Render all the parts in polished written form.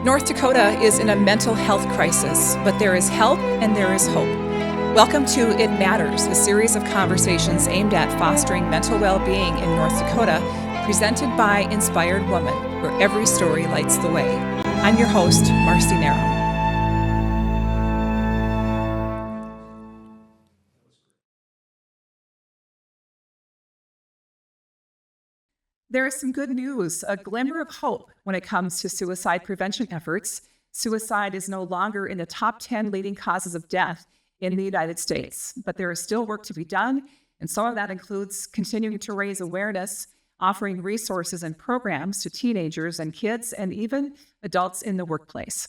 North Dakota is in a mental health crisis, but there is help and there is hope. Welcome to It Matters, a series of conversations aimed at fostering mental well-being in North Dakota, presented by Inspired Woman, where every story lights the way. I'm your host, Marci Narum. There is some good news, a glimmer of hope when it comes to suicide prevention efforts. Suicide is no longer in the top 10 leading causes of death in the United States, but there is still work to be done, and some of that includes continuing to raise awareness, offering resources and programs to teenagers and kids, and even adults in the workplace.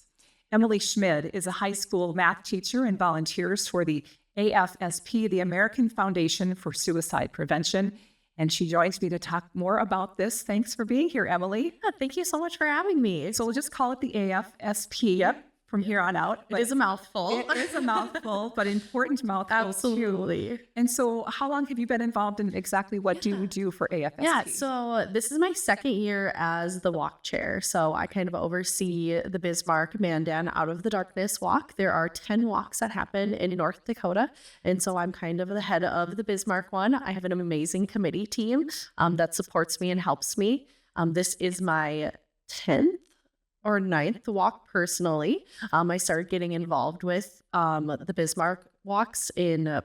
Emily Schmid is a high school math teacher and volunteers for the AFSP, the American Foundation for Suicide Prevention, and she joins me to talk more about this. Thanks for being here, Emily. Thank you so much for having me. So we'll just call it the AFSP from here on out. It is a mouthful. It is a mouthful, but important mouthful. Absolutely. Too. And so how long have you been involved in exactly what do you do for AFSP? Yeah, so this is my second year as the walk chair. So I kind of oversee the Bismarck Out of the Darkness walk. There are 10 walks that happen in North Dakota. And so I'm kind of the head of the Bismarck one. I have an amazing committee team that supports me and helps me. This is my 10th or 9th walk personally. I started getting involved with the Bismarck walks in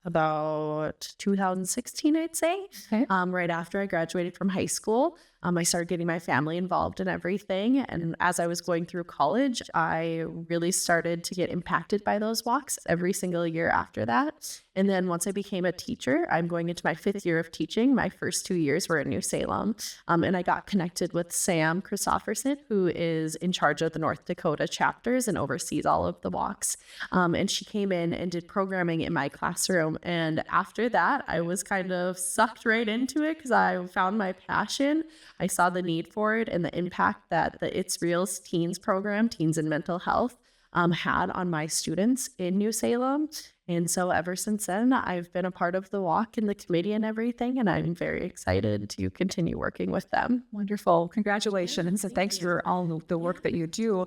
about 2016, I'd say. Okay. Right after I graduated from high school. I started getting my family involved in everything. And as I was going through college, I really started to get impacted by those walks every single year after that. And then once I became a teacher, I'm going into my 5th year of teaching. My first 2 years were in New Salem. And I got connected with Sam Christopherson, who is in charge of the North Dakota chapters and oversees all of the walks. And she came in and did programming in my classroom. And after that, I was kind of sucked right into it because I found my passion. I saw the need for it and the impact that the It's Reals Teens program, Teens in Mental Health, had on my students in New Salem. And so ever since then, I've been a part of the walk and the committee and everything, and I'm very excited to continue working with them. Wonderful. Congratulations. And thanks for all the work that you do.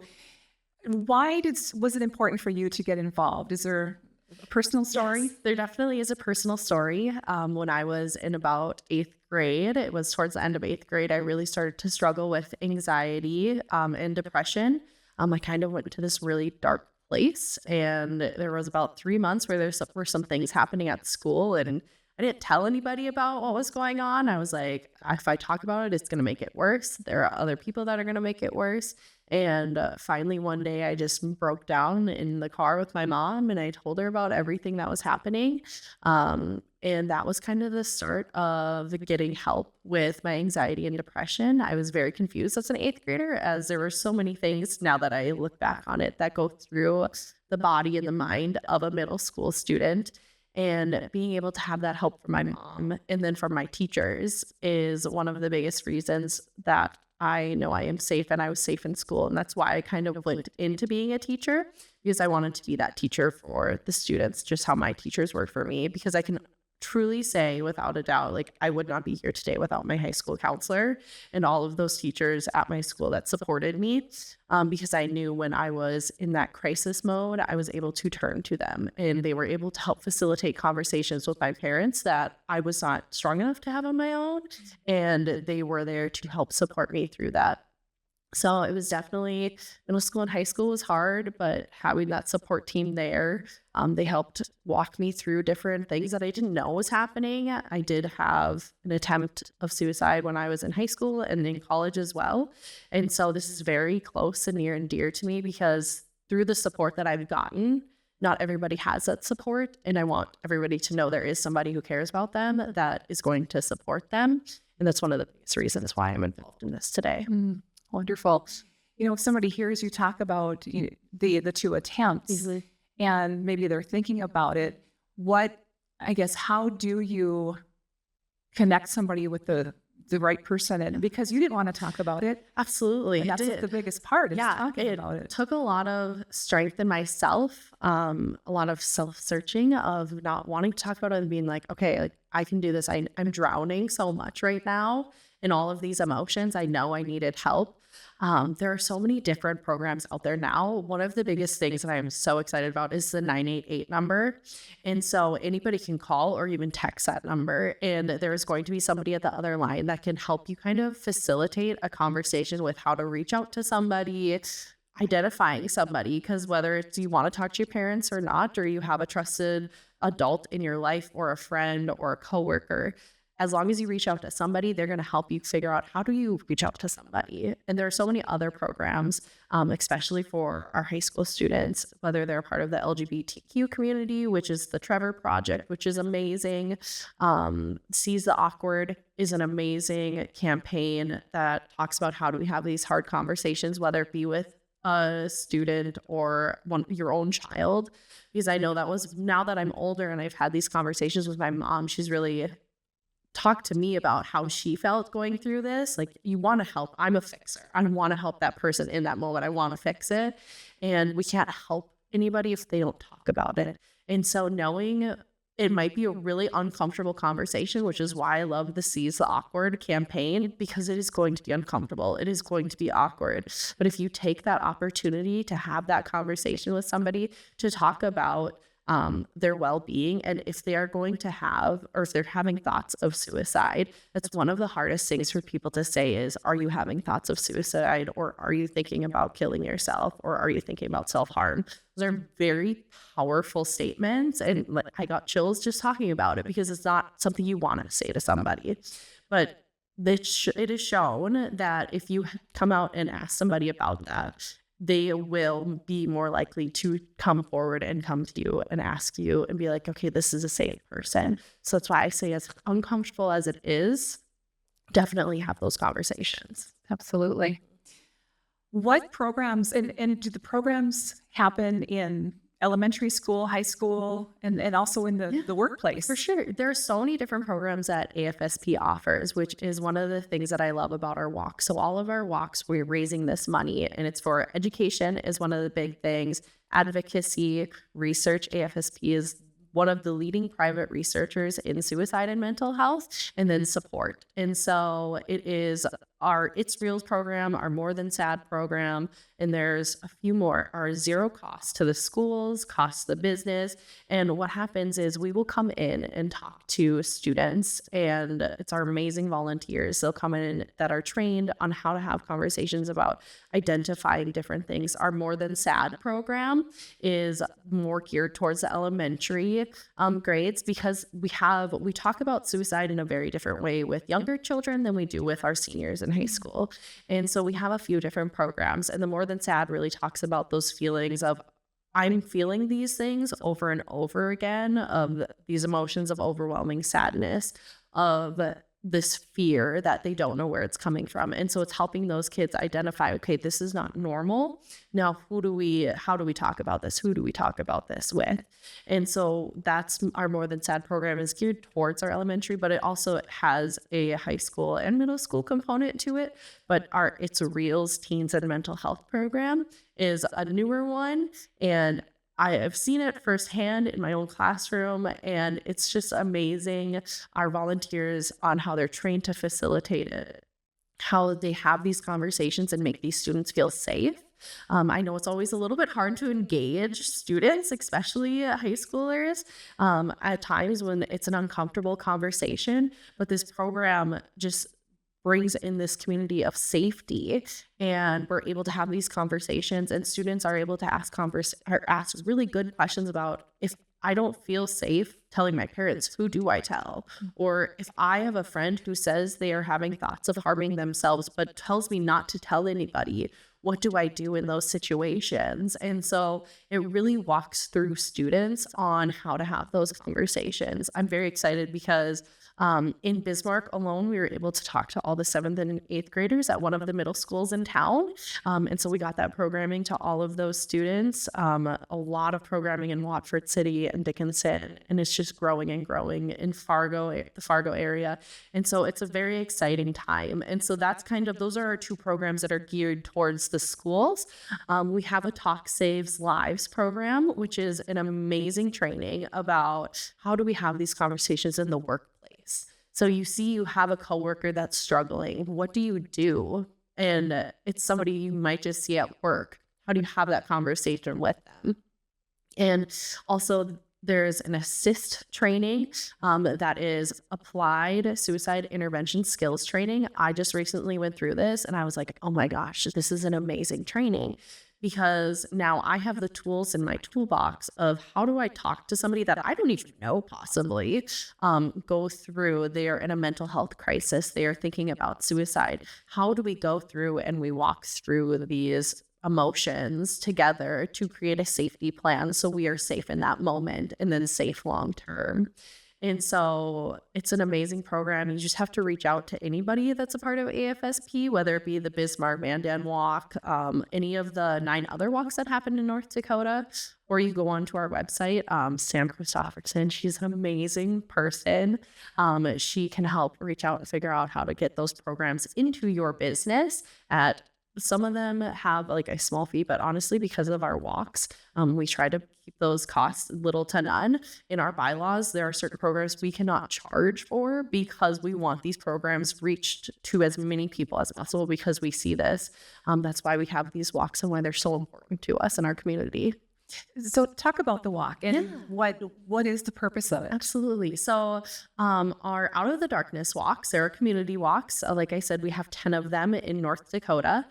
Why was it important for you to get involved? Is there a personal story? Yes, there definitely is a personal story. When I was in about 8th grade, it was towards the end of 8th grade, I really started to struggle with anxiety and depression. I kind of went into this really dark place, and there was about 3 months where there were some things happening at school, and I didn't tell anybody about what was going on. I was like, if I talk about it, it's going to make it worse. There are other people that are going to make it worse. And finally, one day, I just broke down in the car with my mom, and I told her about everything that was happening. And that was kind of the start of getting help with my anxiety and depression. I was very confused as an 8th grader, as there were so many things now that I look back on it that go through the body and the mind of a middle school student. And being able to have that help from my mom and then from my teachers is one of the biggest reasons that I know I am safe, and I was safe in school. And that's why I kind of went into being a teacher, because I wanted to be that teacher for the students, just how my teachers were for me, because I can truly say without a doubt, like, I would not be here today without my high school counselor and all of those teachers at my school that supported me, because I knew when I was in that crisis mode, I was able to turn to them, and they were able to help facilitate conversations with my parents that I was not strong enough to have on my own, and they were there to help support me through that. So it was definitely, middle school and high school was hard, but having that support team there, they helped walk me through different things that I didn't know was happening. I did have an attempt of suicide when I was in high school and in college as well. And so this is very close and near and dear to me, because through the support that I've gotten, not everybody has that support. And I want everybody to know there is somebody who cares about them that is going to support them. And that's one of the biggest reasons why I'm involved in this today. Wonderful. You know, if somebody hears you talk about the 2 attempts, and maybe they're thinking about it, how do you connect somebody with the right person? And because you didn't want to talk about it. Absolutely. And that's the biggest part is talking about it. It took a lot of strength in myself, a lot of self-searching of not wanting to talk about it and being like, okay, like, I can do this. I'm drowning so much right now in all of these emotions. I know I needed help. There are so many different programs out there now. One of the biggest things that I am so excited about is the 988 number. And so anybody can call or even text that number. And there is going to be somebody at the other line that can help you kind of facilitate a conversation with how to reach out to somebody, identifying somebody, because whether it's you want to talk to your parents or not, or you have a trusted adult in your life or a friend or a coworker, as long as you reach out to somebody, they're going to help you figure out how do you reach out to somebody. And there are so many other programs, especially for our high school students, whether they're part of the LGBTQ community, which is the Trevor Project, which is amazing. Seize the Awkward is an amazing campaign that talks about how do we have these hard conversations, whether it be with a student or your own child. Because I know that was, now that I'm older and I've had these conversations with my mom, she's really talked to me about how she felt going through this. Like, you want to help. I'm a fixer. I want to help that person in that moment. I want to fix it. And we can't help anybody if they don't talk about it. And so knowing it might be a really uncomfortable conversation, which is why I love the Seize the Awkward campaign, because it is going to be uncomfortable. It is going to be awkward. But if you take that opportunity to have that conversation with somebody, to talk about their well-being, and if they are going to have, or if they're having thoughts of suicide, that's one of the hardest things for people to say is, are you having thoughts of suicide, or are you thinking about killing yourself, or are you thinking about self-harm? Those are very powerful statements, and I got chills just talking about it, because it's not something you want to say to somebody. But it is shown that if you come out and ask somebody about that, they will be more likely to come forward and come to you and ask you and be like, okay, this is a safe person. So that's why I say, as uncomfortable as it is, definitely have those conversations. Absolutely. What programs, and do the programs happen in elementary school, high school, and also in the workplace? For sure. There are so many different programs that AFSP offers, which is one of the things that I love about our walk. So all of our walks, we're raising this money, and it's for education is one of the big things. Advocacy, research. AFSP is one of the leading private researchers in suicide and mental health, and then support. And so it is our It's Reals program, our More Than Sad program, and there's a few more. Our zero cost to the schools, cost to the business. And what happens is we will come in and talk to students, and it's our amazing volunteers. They'll come in that are trained on how to have conversations about identifying different things. Our More Than Sad program is more geared towards the elementary grades, because we talk about suicide in a very different way with younger children than we do with our seniors in high school. And so we have a few different programs, and the More Than Sad really talks about those feelings of, I'm feeling these things over and over again, of these emotions of overwhelming sadness, of this fear that they don't know where it's coming from. And so it's helping those kids identify, okay, this is not normal. Now, how do we talk about this? Who do we talk about this with? And so that's our More Than Sad program, is geared towards our elementary, but it also has a high school and middle school component to it. But our It's Reals Teens and Mental Health program is a newer one, and I have seen it firsthand in my own classroom, and it's just amazing. Our volunteers, on how they're trained to facilitate it, how they have these conversations and make these students feel safe. I know it's always a little bit hard to engage students, especially high schoolers, at times when it's an uncomfortable conversation, but this program just brings in this community of safety, and we're able to have these conversations, and students are able to ask really good questions about, if I don't feel safe telling my parents, who do I tell? Or if I have a friend who says they are having thoughts of harming themselves but tells me not to tell anybody, what do I do in those situations? And so it really walks through students on how to have those conversations. I'm very excited because in Bismarck alone, we were able to talk to all the 7th and 8th graders at one of the middle schools in town. And so we got that programming to all of those students, a lot of programming in Watford City and Dickinson, and it's just growing and growing in the Fargo area. And so it's a very exciting time. And so that's those are our two programs that are geared towards the schools. We have a Talk Saves Lives program, which is an amazing training about how do we have these conversations in the workplace. So you have a coworker that's struggling. What do you do and it's somebody you might just see at work. How do you have that conversation with them? And also, there's an assist training that is applied suicide intervention skills training. I just recently went through this and I was like, oh my gosh, this is an amazing training, because now I have the tools in my toolbox of how do I talk to somebody that I don't even know possibly go through, they're in a mental health crisis, they are thinking about suicide. How do we go through and we walk through these emotions together to create a safety plan so we are safe in that moment and then safe long term? And so it's an amazing program. You just have to reach out to anybody that's a part of AFSP, whether it be the Bismarck Mandan Walk, any of the 9 other walks that happen in North Dakota, or you go onto our website. Sam Christofferson, she's an amazing person. She can help reach out and figure out how to get those programs into your business. Some of them have like a small fee, but honestly, because of our walks, we try to keep those costs little to none. In our bylaws, there are certain programs we cannot charge for because we want these programs reached to as many people as possible, because we see this. That's why we have these walks and why they're so important to us in our community. So talk about the walk and what is the purpose of it? Absolutely. So our Out of the Darkness walks, they're community walks. Like I said, we have 10 of them in North Dakota.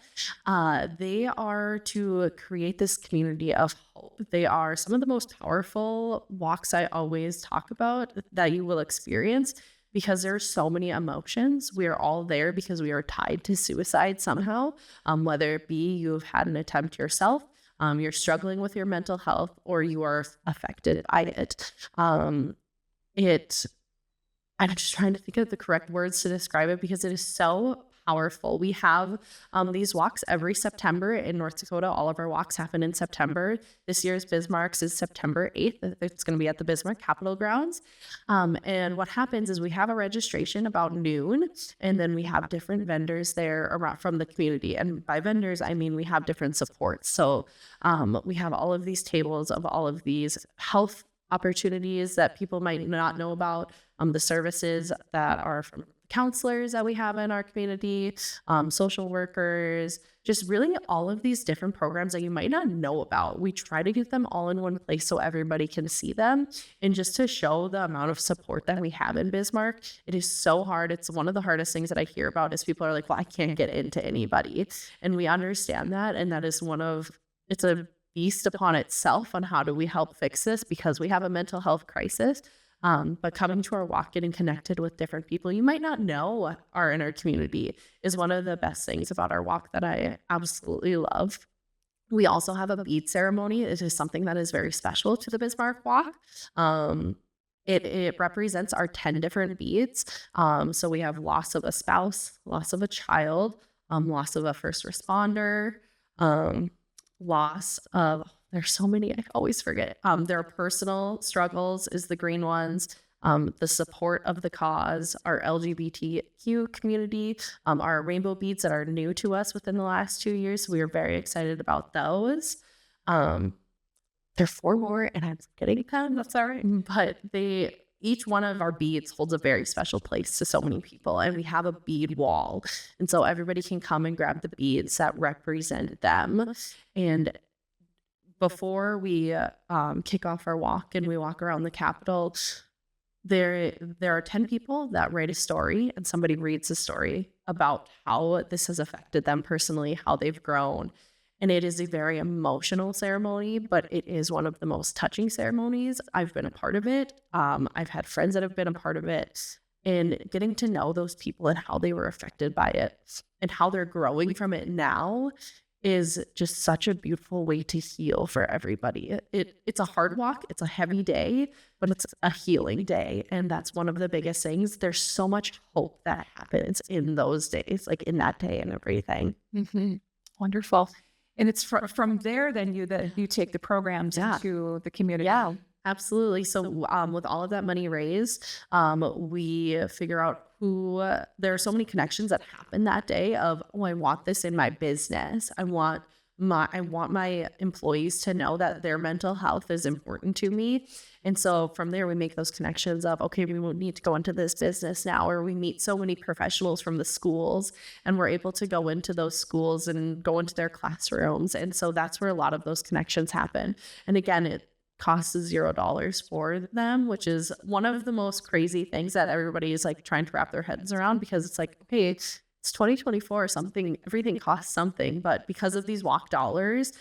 They are to create this community of hope. They are some of the most powerful walks I always talk about that you will experience, because there's so many emotions. We are all there because we are tied to suicide somehow, whether it be you've had an attempt yourself, you're struggling with your mental health, or you are affected by it. I'm just trying to think of the correct words to describe it, because it is so powerful. We have these walks every September in North Dakota. All of our walks happen in September. This year's Bismarck's is September 8th. It's going to be at the Bismarck Capitol grounds. And what happens is we have a registration about noon, and then we have different vendors there around from the community. And by vendors, I mean we have different supports. So we have all of these tables of all of these health opportunities that people might not know about, the services that are from counselors that we have in our community, social workers, just really all of these different programs that you might not know about. We try to get them all in one place so everybody can see them, and just to show the amount of support that we have in Bismarck. It is so hard. It's one of the hardest things that I hear about is people are like, well, I can't get into anybody. And we understand that. And that is it's a beast upon itself on how do we help fix this, because we have a mental health crisis. But coming to our walk, getting connected with different people you might not know are in our community is one of the best things about our walk that I absolutely love. We also have a bead ceremony. It is something that is very special to the Bismarck Walk. It represents our 10 different beads. So we have loss of a spouse, loss of a child, loss of a first responder, loss of, there's so many, I always forget. Their personal struggles is the green ones. The support of the cause, our LGBTQ community, our rainbow beads that are new to us within the last 2 years. We are very excited about those. There are 4 more and I'm getting them. That's all right. But each one of our beads holds a very special place to so many people, and we have a bead wall. And so everybody can come and grab the beads that represent them. And before we kick off our walk and we walk around the Capitol, there are 10 people that write a story, and somebody reads a story about how this has affected them personally, how they've grown. And it is a very emotional ceremony, but it is one of the most touching ceremonies. I've been a part of it. I've had friends that have been a part of it, and getting to know those people and how they were affected by it and how they're growing from it now is just such a beautiful way to heal for everybody. It's a hard walk. It's a heavy day, but it's a healing day. And that's one of the biggest things. There's so much hope that happens in those days, like in that day and everything. Mm-hmm. Wonderful. And it's from there then you take the programs into the community. Yeah, absolutely. So with all of that money raised, we figure out there are so many connections that happen that day of, oh, I want this in my business. I want I want my employees to know that their mental health is important to me. And so from there, we make those connections of, okay, we won't need to go into this business now, or we meet so many professionals from the schools and we're able to go into those schools and go into their classrooms. And so that's where a lot of those connections happen. And again, it costs $0 for them, which is one of the most crazy things that everybody is like trying to wrap their heads around, because it's like, okay, it's 2024 or something, everything costs something, but because of these walk dollars,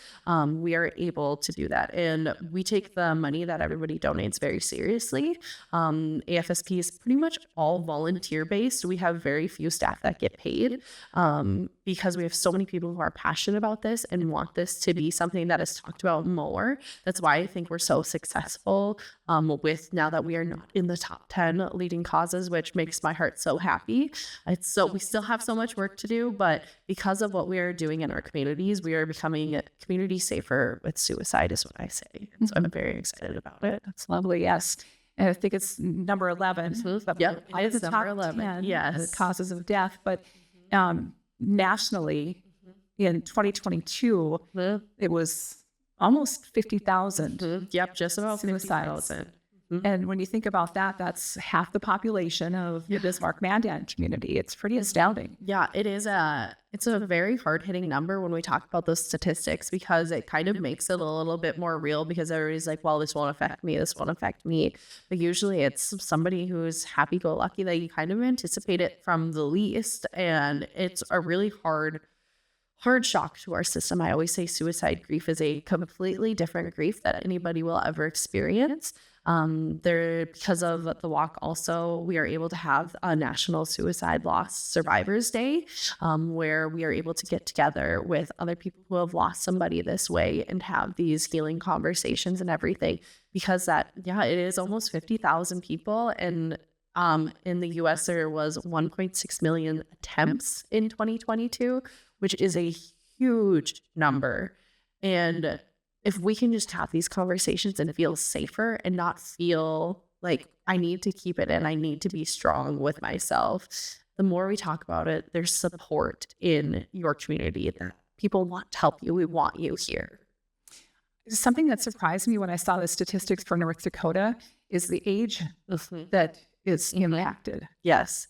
we are able to do that. And we take the money that everybody donates very seriously. AFSP is pretty much all volunteer based. We have very few staff that get paid, because we have so many people who are passionate about this and want this to be something that is talked about more. That's why I think we're so successful with, now that we are not in the top 10 leading causes, which makes my heart so happy. We still have so much work to do, but because of what we are doing in our communities, we are becoming a community safer with suicide, is what I say. And so I'm very excited about it. That's lovely. Yes. And I think it's number 11. Yep, Out of the top 10 causes of death. But nationally, in 2022, it was almost 50,000. Yep, just about suicides. 50,000. And when you think about that, that's half the population of the Bismarck Mandan community. It's pretty astounding. Yeah, it's a very hard-hitting number when we talk about those statistics, because it kind of makes it a little bit more real, because everybody's like, well, this won't affect me, this won't affect me. But usually it's somebody who's happy-go-lucky that you kind of anticipate it from the least. And it's a really hard shock to our system. I always say suicide grief is a completely different grief that anybody will ever experience. Because of the walk, also, we are able to have a National Suicide Loss Survivors Day, where we are able to get together with other people who have lost somebody this way and have these healing conversations and everything. Because it is almost 50,000 people, and in the US, there was 1.6 million attempts in 2022, which is a huge number. And if we can just have these conversations and feel safer and not feel like I need to keep it in, I need to be strong with myself, the more we talk about it, there's support in your community that people want to help you. We want you here. Something that surprised me when I saw the statistics for North Dakota is the age that is impacted. Yes.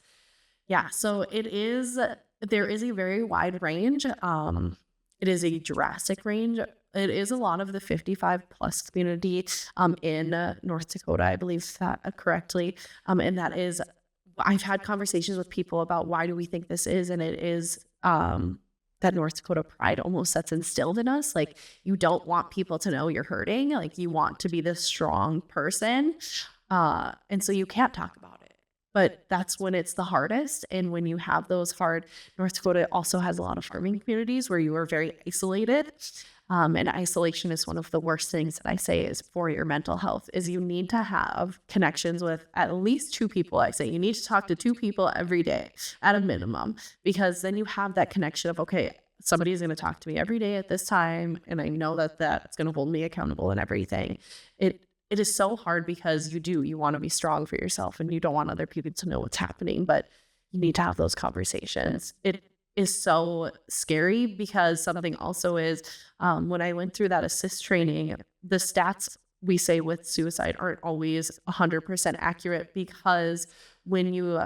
Yeah. So there is a very wide range. It is a drastic range. It is a lot of the 55 plus community in North Dakota, I believe that correctly. And that is, I've had conversations with people about why do we think this is, and it is that North Dakota pride almost that's instilled in us. Like, you don't want people to know you're hurting. Like, you want to be this strong person. And so you can't talk about it. But that's when it's the hardest. And when you have those North Dakota also has a lot of farming communities where you are very isolated. And isolation is one of the worst things that I say is for your mental health, is you need to have connections with at least 2 people. I say you need to talk to 2 people every day at a minimum, because then you have that connection of, okay, somebody's going to talk to me every day at this time. And I know that that's going to hold me accountable and everything. It is so hard, because you want to be strong for yourself and you don't want other people to know what's happening, but you need to have those conversations. It is so scary, because something also is, when I went through that assist training, the stats we say with suicide aren't always 100% accurate, because when you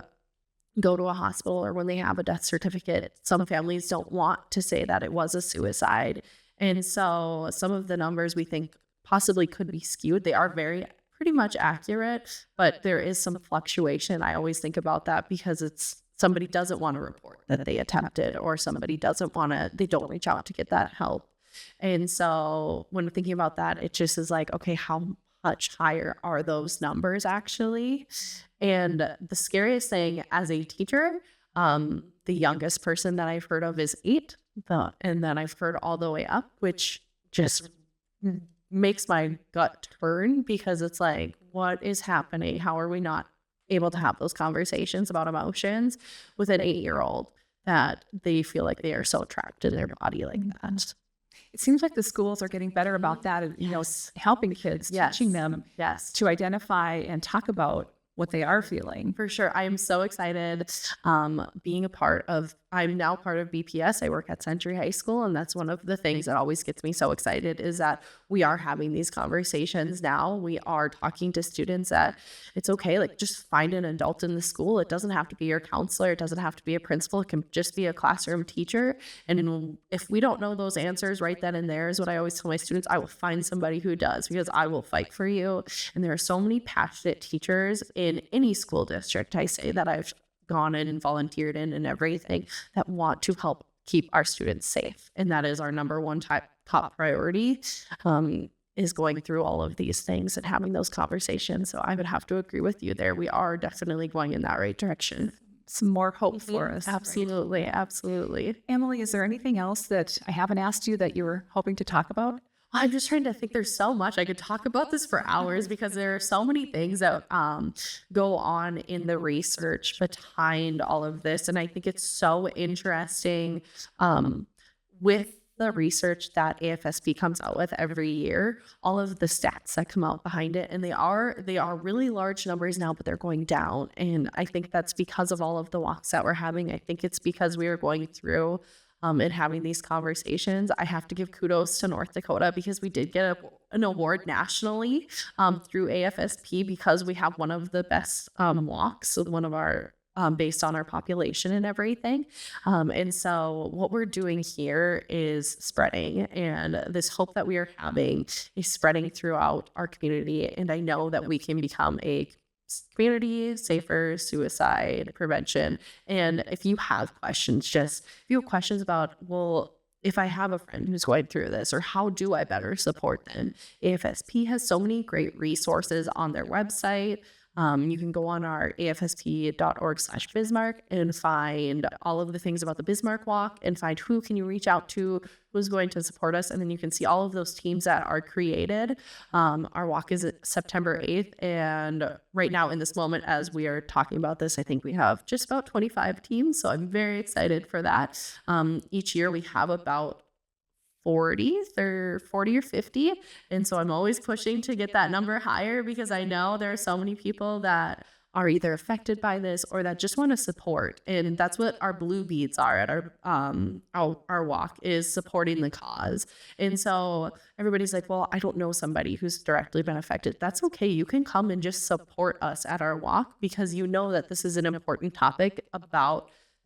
go to a hospital or when they have a death certificate, some families don't want to say that it was a suicide. And so some of the numbers we think possibly could be skewed. They are pretty much accurate, but there is some fluctuation. I always think about that, because somebody doesn't want to report that they attempted, or somebody they don't reach out to get that help. And so when thinking about that, it just is like, okay, how much higher are those numbers actually? And the scariest thing as a teacher, the youngest person that I've heard of is 8, and then I've heard all the way up, which just makes my gut turn, because it's like, what is happening? How are we not able to have those conversations about emotions with an 8-year-old that they feel like they are so trapped in their body like that? It seems like the schools are getting better about that, and helping kids, teaching them to identify and talk about what they are feeling. For sure. I am so excited I'm now part of BPS. I work at Century High School, and that's one of the things that always gets me so excited is that we are having these conversations now. We are talking to students that it's okay, like just find an adult in the school. It doesn't have to be your counselor. It doesn't have to be a principal. It can just be a classroom teacher. And if we don't know those answers right then and there, is what I always tell my students, I will find somebody who does, because I will fight for you. And there are so many passionate teachers in any school district, I say, that I've gone in and volunteered in and everything, that want to help keep our students safe. And that is our number one top priority, is going through all of these things and having those conversations. So I would have to agree with you there. We are definitely going in that right direction. Some more hope for us. Absolutely. Right? Absolutely. Emily, is there anything else that I haven't asked you that you were hoping to talk about? I'm just trying to think. There's so much. I could talk about this for hours because there are so many things that go on in the research behind all of this. And I think it's so interesting with the research that AFSP comes out with every year, all of the stats that come out behind it. And they are really large numbers now, but they're going down. And I think that's because of all of the walks that we're having. I think it's because we are going through and having these conversations. I have to give kudos to North Dakota because we did get an award nationally through AFSP because we have one of the best walks, so one of our based on our population and everything. And so what we're doing here is spreading, and this hope that we are having is spreading throughout our community. And I know that we can become a community safer suicide prevention. And if you have questions, about, well, if I have a friend who's going through this, or how do I better support them? AFSP has so many great resources on their website. You can go on our afsp.org/Bismarck and find all of the things about the Bismarck Walk and find who can you reach out to, who's going to support us. And then you can see all of those teams that are created. Our walk is September 8th. And right now in this moment, as we are talking about this, I think we have just about 25 teams. So I'm very excited for that. Each year we have about 40 or 50. And so I'm always pushing to get that number higher because I know there are so many people that are either affected by this or that just want to support. And that's what our blue beads are at our walk, is supporting the cause. And so everybody's like, well, I don't know somebody who's directly been affected. That's okay. You can come and just support us at our walk because you know that this is an important topic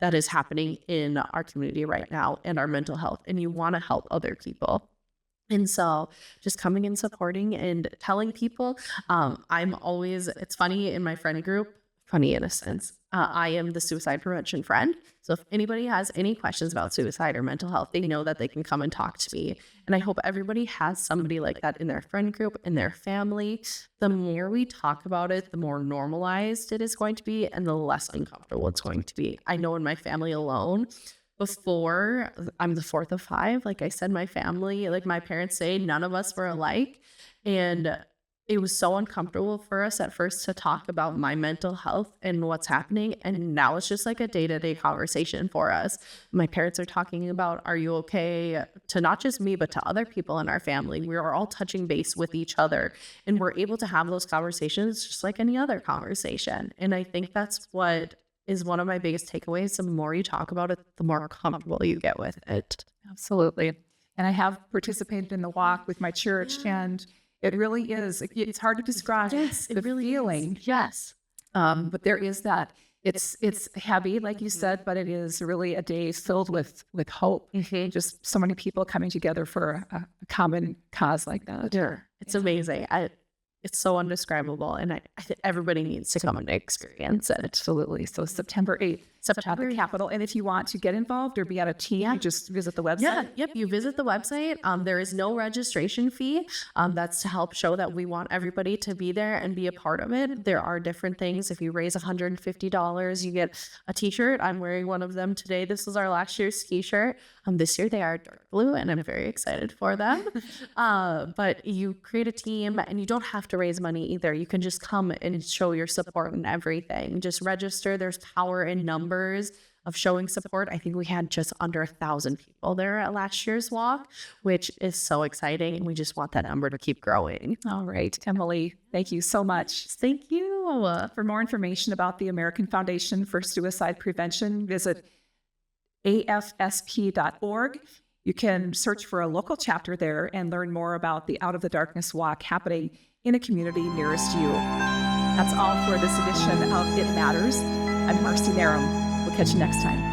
that is happening in our community right now and our mental health, and you want to help other people. And so just coming and supporting and telling people, it's funny in my friend group, funny in a sense, I am the suicide prevention friend. So if anybody has any questions about suicide or mental health, they know that they can come and talk to me. And I hope everybody has somebody like that in their friend group, in their family. The more we talk about it, the more normalized it is going to be and the less uncomfortable it's going to be. I know in my family alone, before, I'm the fourth of five. Like I said, my family, like my parents say, none of us were alike. And it was so uncomfortable for us at first to talk about my mental health and what's happening. And now it's just like a day-to-day conversation for us. My parents are talking about, are you okay? To not just me, but to other people in our family. We are all touching base with each other. And we're able to have those conversations just like any other conversation. And I think that's what is one of my biggest takeaways. The more you talk about it, the more comfortable you get with it. Absolutely. And I have participated in the walk with my church, and it really is. It's hard to describe. Yes, the feeling. Yes. But there is that. It's heavy, like you said, but it is really a day filled with hope. Mm-hmm. Just so many people coming together for a common cause like that. Sure. It's amazing. It's so indescribable, and I think everybody needs to come and experience it. Absolutely. So September 8th, September Capitol. And if you want to get involved or be on a team, you just visit the website. Yeah. Yep. You visit the website. There is no registration fee. That's to help show that we want everybody to be there and be a part of it. There are different things. If you raise $150, you get a t-shirt. I'm wearing one of them today. This was our last year's t-shirt. This year they are dark blue, and I'm very excited for them. But you create a team, and you don't have to raise money either. You can just come and show your support and everything. Just register. There's power in numbers. of showing support. I think we had just under 1,000 people there at last year's walk, which is so exciting. And we just want that number to keep growing. All right, Emily, thank you so much. Thank you. For more information about the American Foundation for Suicide Prevention, visit afsp.org. You can search for a local chapter there and learn more about the Out of the Darkness Walk happening in a community nearest you. That's all for this edition of It Matters. I'm Marci Narum. We'll catch you next time.